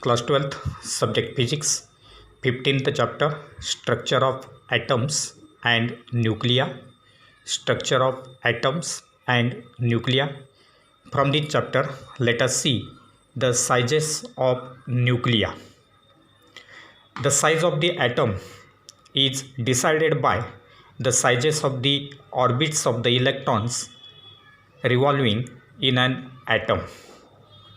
Class 12th, Subject Physics, 15th chapter, Structure of Atoms and Nuclei. Structure of Atoms and Nuclei. From this chapter, let us see the sizes of nuclei. The size of the atom is decided by the sizes of the orbits of the electrons revolving in an atom.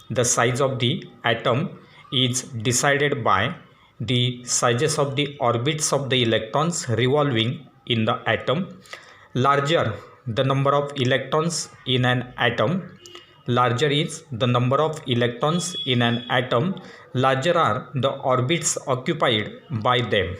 The size of the atom is decided by the sizes of the orbits of the electrons revolving in the atom. Larger the number of electrons in an atom, larger is the number of electrons in an atom, larger are the orbits occupied by them.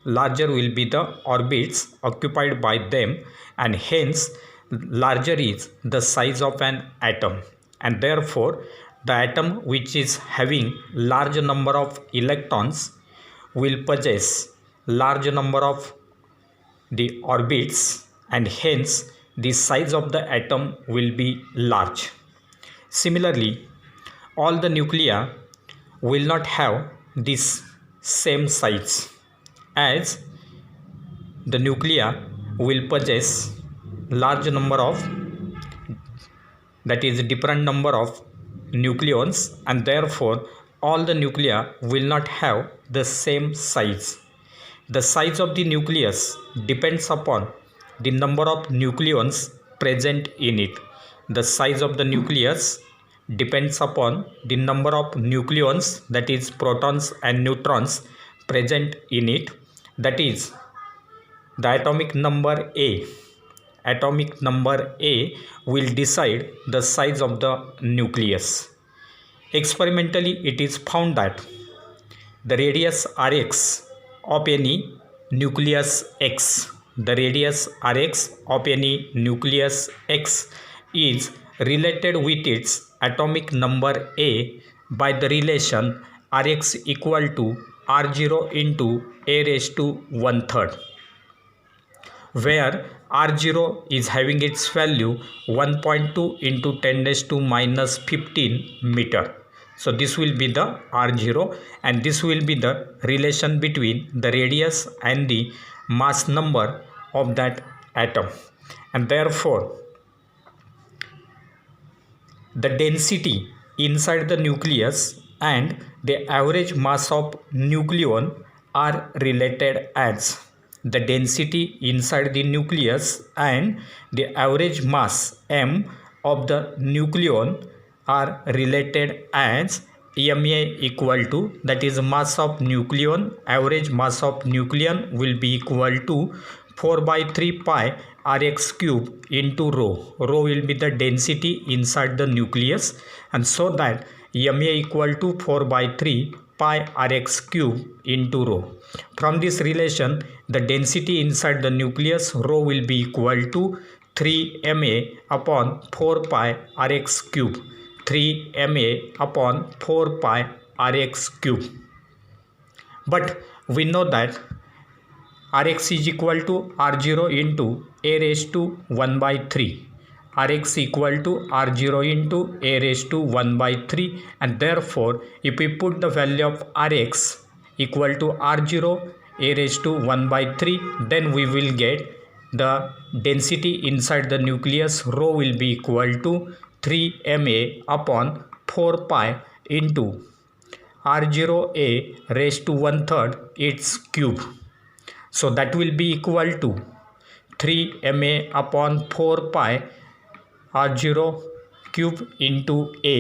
Larger will be the orbits occupied by them, and hence larger is the size of an atom, and therefore the atom which is having large number of electrons will possess large number of the orbits, and hence the size of the atom will be large. Similarly, all the nuclei will not have this same size, as the nuclei will possess large number of, that is different number of nucleons, and therefore all the nuclei will not have the same size. The size of the nucleus depends upon the number of nucleons present in it. The size of the nucleus depends upon the number of nucleons, that is protons and neutrons, present in it. That is, the atomic number A. Atomic number A will decide the size of the nucleus. Experimentally, it is found that the radius Rx of any nucleus X, the radius Rx of any nucleus X is related with its atomic number A by the relation Rx equal to R0 into A raised to 1/3, where R0 is having its value 1.2 into 10 raised to minus 15 meter. So this will be the R0, and this will be the relation between the radius and the mass number of that atom, and therefore the density inside the nucleus and the average mass of nucleon are related as the density inside the nucleus and the average mass m of the nucleon are related as Ma equal to, that is mass of nucleon, average mass of nucleon will be equal to 4/3 pi Rx cube into rho. Rho will be the density inside the nucleus, and so that Ma equal to 4/3 pi Rx cube into rho. From this relation, the density inside the nucleus rho will be equal to 3 Ma upon 4 pi Rx cube. 3 Ma upon 4 pi Rx cube. But we know that Rx is equal to R0 into A raised to 1/3. Rx equal to R0 into A raised to 1/3, and therefore if we put the value of Rx equal to R0 A raised to 1/3, then we will get the density inside the nucleus rho will be equal to 3 Ma upon 4 pi into R0A raised to 1/3 its cube. So that will be equal to 3 Ma upon 4 pi R0 cube into A,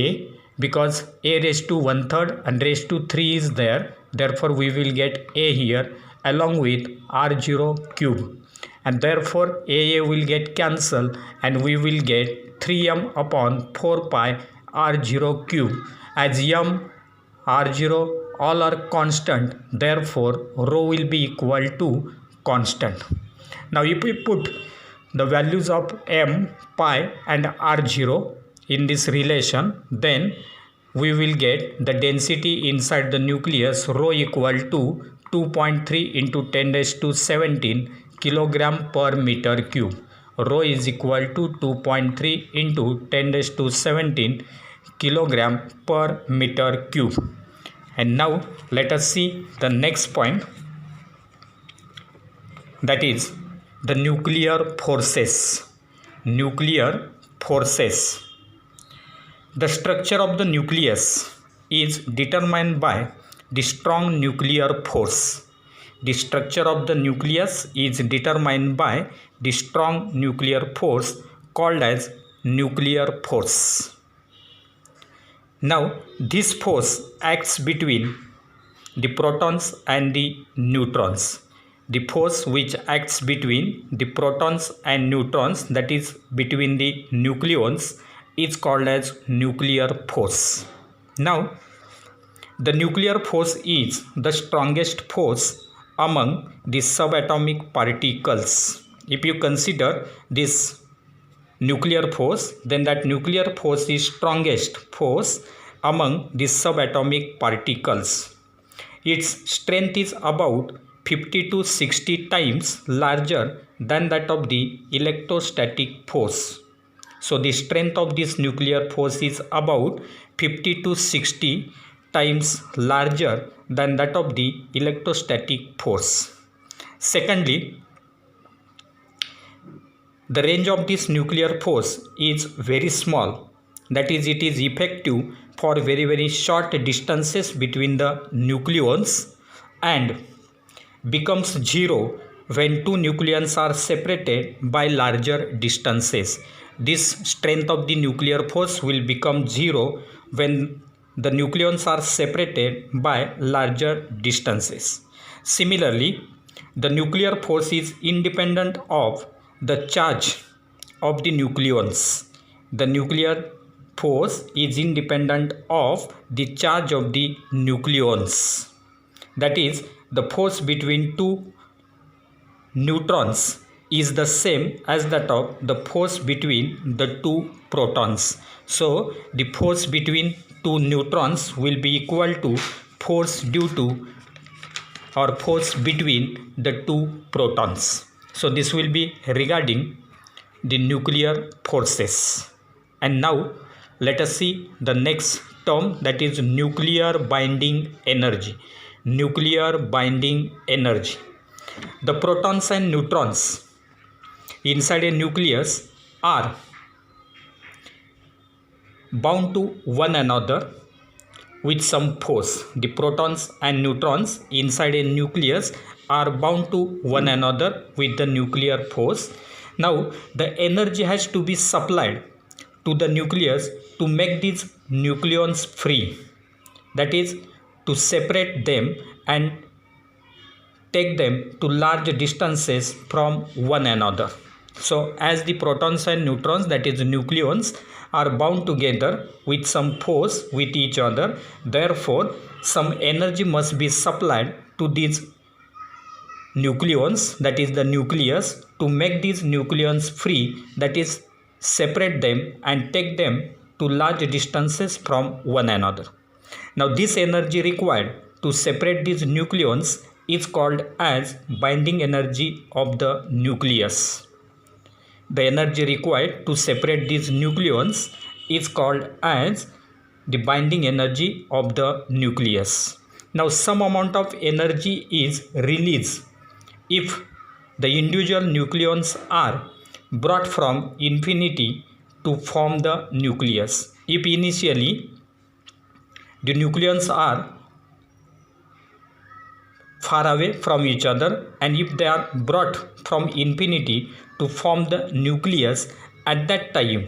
because A raised to 1/3 and raised to 3 is there, therefore we will get A here along with R0 cube, and therefore AA will get cancelled and we will get 3m upon 4 pi R0 cube, as m, R0 all are constant, therefore rho will be equal to constant. Now if we put the values of m, pi and R0 in this relation, then we will get the density inside the nucleus rho equal to 2.3 into 10 raised to 17 kilogram per meter cube. Rho is equal to 2.3 into 10 raised to 17 kilogram per meter cube. And now let us see the next point, that is the nuclear forces. Nuclear forces. The structure of the nucleus is determined by the strong nuclear force. The structure of the nucleus is determined by the strong nuclear force called as nuclear force. Now, this force acts between the protons and the neutrons. The force which acts between the protons and neutrons, that is between the nucleons, is called as nuclear force. Now, the nuclear force is the strongest force among the subatomic particles. If you consider this nuclear force, then that nuclear force is strongest force among the subatomic particles. Its strength is about 50 to 60 times larger than that of the electrostatic force. So the strength of this nuclear force is about 50 to 60 times larger than that of the electrostatic force. Secondly, the range of this nuclear force is very small. That is, it is effective for very short distances between the nucleons and becomes zero when two nucleons are separated by larger distances. This strength of the nuclear force will become zero when the nucleons are separated by larger distances. Similarly, the nuclear force is independent of the charge of the nucleons. The nuclear force is independent of the charge of the nucleons. That is, the force between two neutrons is the same as that of the force between the two protons. So, the force between two neutrons will be equal to force due to or force between the two protons. So, this will be regarding the nuclear forces. And now, let us see the next term, that is nuclear binding energy. Nuclear binding energy. The protons and neutrons inside a nucleus are bound to one another with some force. The protons and neutrons inside a nucleus are bound to one another with the nuclear force. Now, the energy has to be supplied to the nucleus to make these nucleons free. That is, to separate them and take them to large distances from one another. So, as the protons and neutrons, that is nucleons, are bound together with some force with each other, therefore, some energy must be supplied to these nucleons, that is the nucleus, to make these nucleons free, that is, separate them and take them to large distances from one another. Now, this energy required to separate these nucleons is called as binding energy of the nucleus. The energy required to separate these nucleons is called as the binding energy of the nucleus. Now, some amount of energy is released if the individual nucleons are brought from infinity to form the nucleus. If initially the nucleons are far away from each other, and if they are brought from infinity to form the nucleus, at that time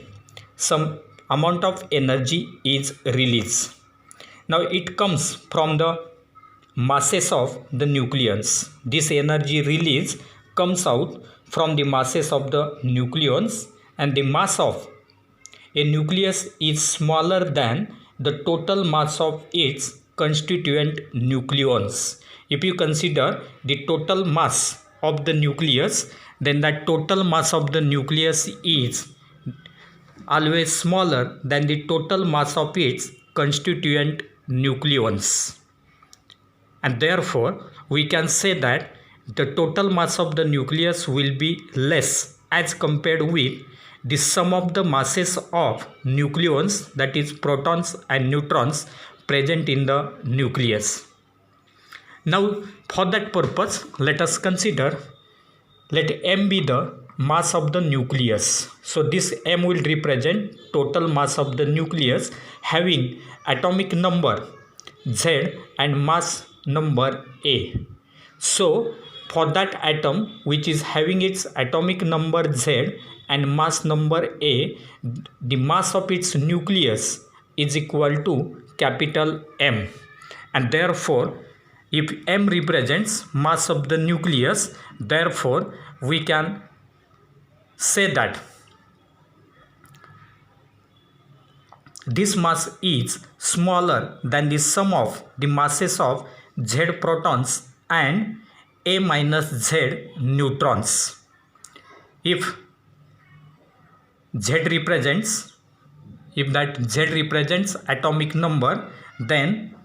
some amount of energy is released. Now, it comes from the masses of the nucleons. This energy release comes out from the masses of the nucleons, and the mass of a nucleus is smaller than the total mass of its constituent nucleons. If you consider the total mass of the nucleus, then that total mass of the nucleus is always smaller than the total mass of its constituent nucleons. And therefore, we can say that the total mass of the nucleus will be less as compared with the sum of the masses of nucleons, that is protons and neutrons, present in the nucleus. Now for that purpose, let us consider, let M be the mass of the nucleus. So this M will represent total mass of the nucleus having atomic number Z and mass number A. So for that atom which is having its atomic number Z and mass number A, the mass of its nucleus is equal to capital M, and therefore if M represents mass of the nucleus, therefore we can say that this mass is smaller than the sum of the masses of Z protons and A minus Z neutrons. If Z represents atomic number, then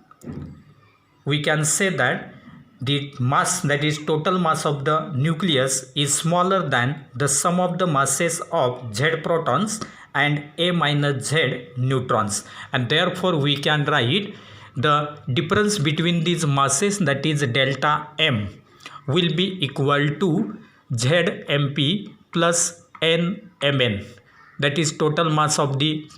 we can say that the mass, that is total mass of the nucleus, is smaller than the sum of the masses of Z protons and A minus Z neutrons, and therefore we can write the difference between these masses, that is delta M, will be equal to ZMP plus NMN, that is total mass of the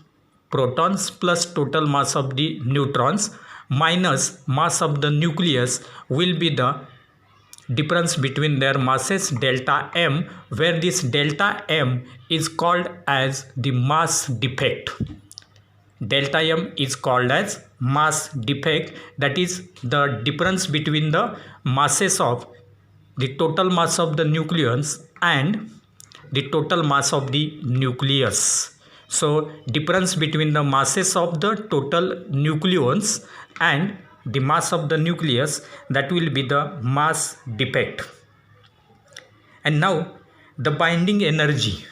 protons plus total mass of the neutrons minus mass of the nucleus will be the difference between their masses delta M, where this delta M is called as the mass defect. Delta M is called as mass defect, that is the difference between the masses of the total mass of the nucleons and the total mass of the nucleus. So difference between the masses of the total nucleons and the mass of the nucleus, that will be the mass defect. And now the binding energy,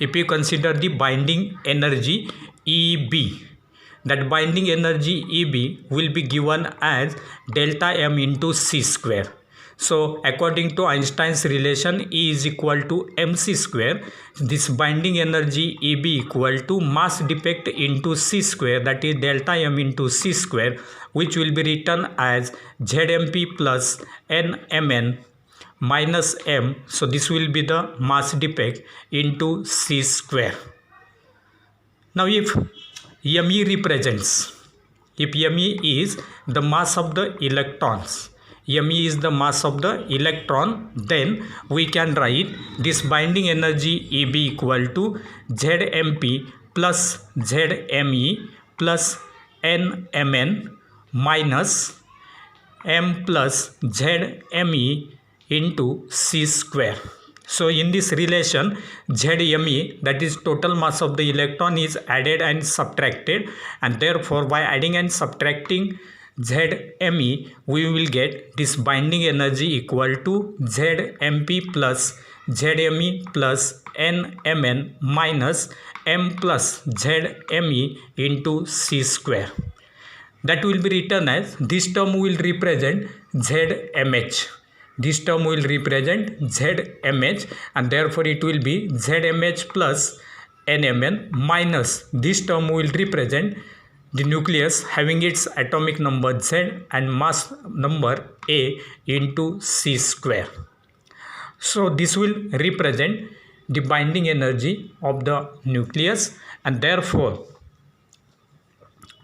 if you consider the binding energy EB, that binding energy EB will be given as delta M into C square. So according to Einstein's relation, E is equal to mc square. This binding energy EB equal to mass defect into C square, that is delta M into C square, which will be written as ZMP plus NMN minus M. So this will be the mass defect into C square. Now if Me represents, if Me is the mass of the electrons, Me is the mass of the electron, then we can write this binding energy EB equal to ZMP plus ZME plus NMN minus M plus ZME into C square. So in this relation, ZME, that is total mass of the electron, is added and subtracted, and therefore by adding and subtracting ZME, we will get this binding energy equal to ZMP plus ZME plus NMN minus M plus ZME into C square. That will be written as, this term will represent ZMH. This term will represent ZMH, and therefore it will be ZMH plus NMN minus this term will represent the nucleus having its atomic number Z and mass number A into C square. So this will represent the binding energy of the nucleus, and therefore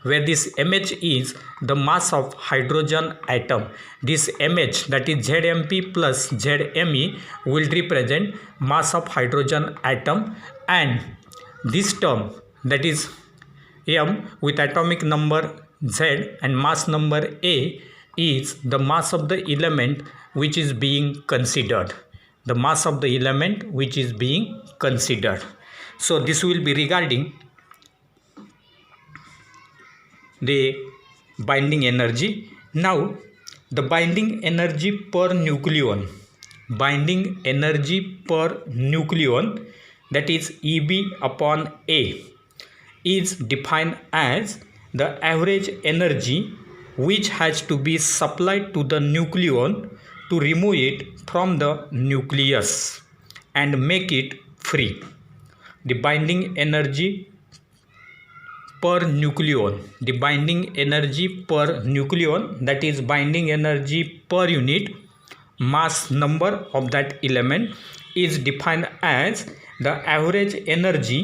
where this mH is the mass of hydrogen atom, this mH, that is ZMP plus ZME, will represent mass of hydrogen atom, and this term, that is M with atomic number Z and mass number A, is the mass of the element which is being considered. The mass of the element which is being considered. So this will be regarding the binding energy. Now the binding energy per nucleon, binding energy per nucleon, that is EB upon A, is defined as the average energy which has to be supplied to the nucleon to remove it from the nucleus and make it free. The binding energy per nucleon, the binding energy per nucleon, that is binding energy per unit mass number of that element, is defined as the average energy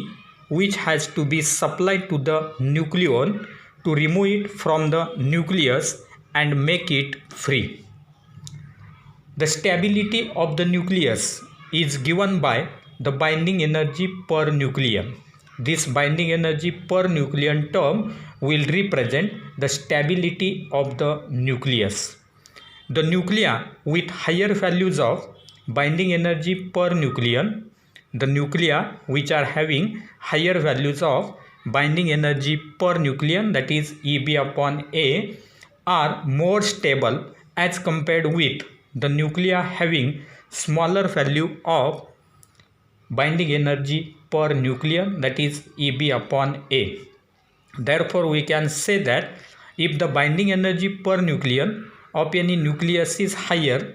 which has to be supplied to the nucleon to remove it from the nucleus and make it free. The stability of the nucleus is given by the binding energy per nucleon. This binding energy per nucleon term will represent the stability of the nucleus. The nuclei with higher values of binding energy per nucleon, the nuclei which are having higher values of binding energy per nucleon, that is Eb upon A, are more stable as compared with the nuclei having smaller value of binding energy per nucleon, that is Eb upon A. Therefore, we can say that if the binding energy per nucleon of any nucleus is higher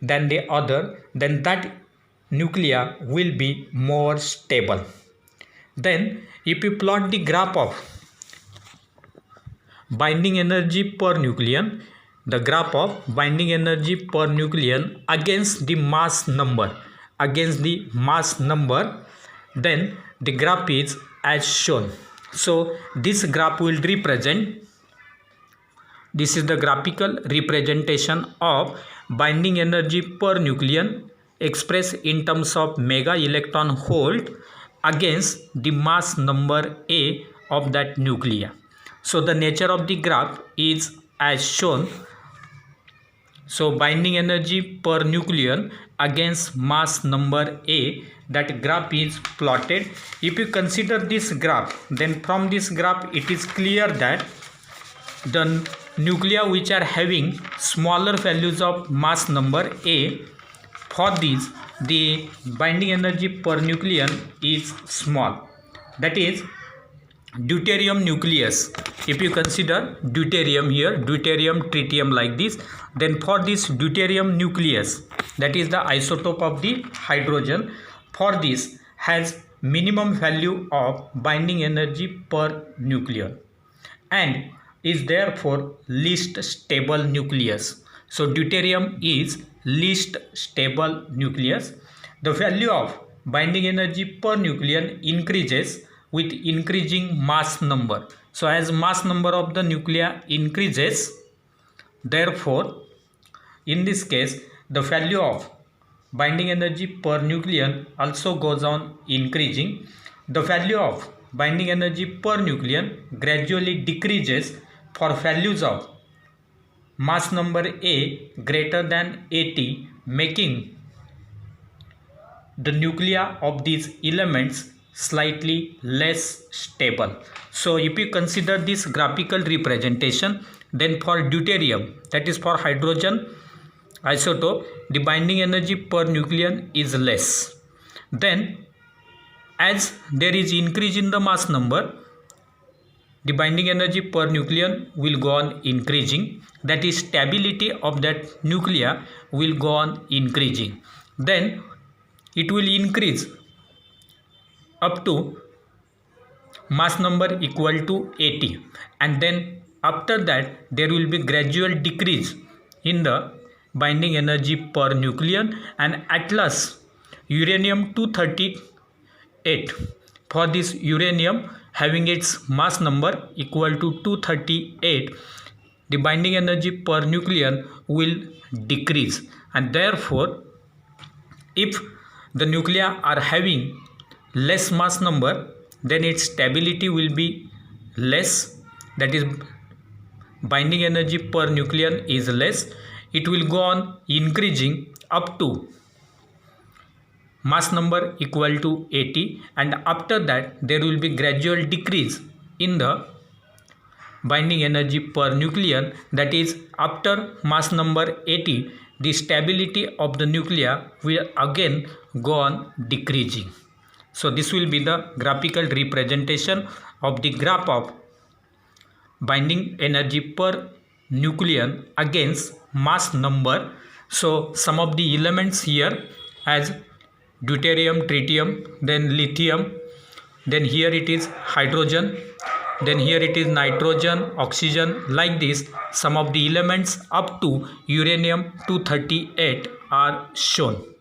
than the other, then that nuclei will be more stable. Then, if you plot the graph of binding energy per nucleon, the graph of binding energy per nucleon against the mass number, then the graph is as shown. So this graph will represent, this is the graphical representation of binding energy per nucleon expressed in terms of mega electron volt against the mass number A of that nuclei. So the nature of the graph is as shown. So binding energy per nucleon against mass number A, that graph is plotted. If you consider this graph, then from this graph it is clear that the nuclei which are having smaller values of mass number A, for these the binding energy per nucleon is small. That is deuterium nucleus. If you consider deuterium here, deuterium, tritium like this, then for this deuterium nucleus, that is the isotope of the hydrogen, for this has minimum value of binding energy per nucleon and is therefore least stable nucleus. So deuterium is least stable nucleus. The value of binding energy per nucleon increases with increasing mass number. So as mass number of the nuclei increases, therefore in this case the value of binding energy per nucleon also goes on increasing. The value of binding energy per nucleon gradually decreases for values of mass number A greater than 80, making the nuclei of these elements slightly less stable. So if you consider this graphical representation, then for deuterium, that is for hydrogen isotope, the binding energy per nucleon is less. Then as there is increase in the mass number, the binding energy per nucleon will go on increasing, that is stability of that nuclei will go on increasing. Then it will increase up to mass number equal to 80, and then after that there will be gradual decrease in the binding energy per nucleon, and at last uranium 238, for this uranium having its mass number equal to 238, the binding energy per nucleon will decrease, and therefore if the nuclei are having less mass number, then its stability will be less, that is binding energy per nucleon is less. It will go on increasing up to mass number equal to 80, and after that there will be gradual decrease in the binding energy per nucleon, that is after mass number 80 the stability of the nuclei will again go on decreasing. So this will be the graphical representation of the graph of binding energy per nucleon against mass number. So some of the elements here as deuterium, tritium, then lithium, then here it is hydrogen, Then here it is nitrogen, oxygen, like this some of the elements up to uranium 238 are shown.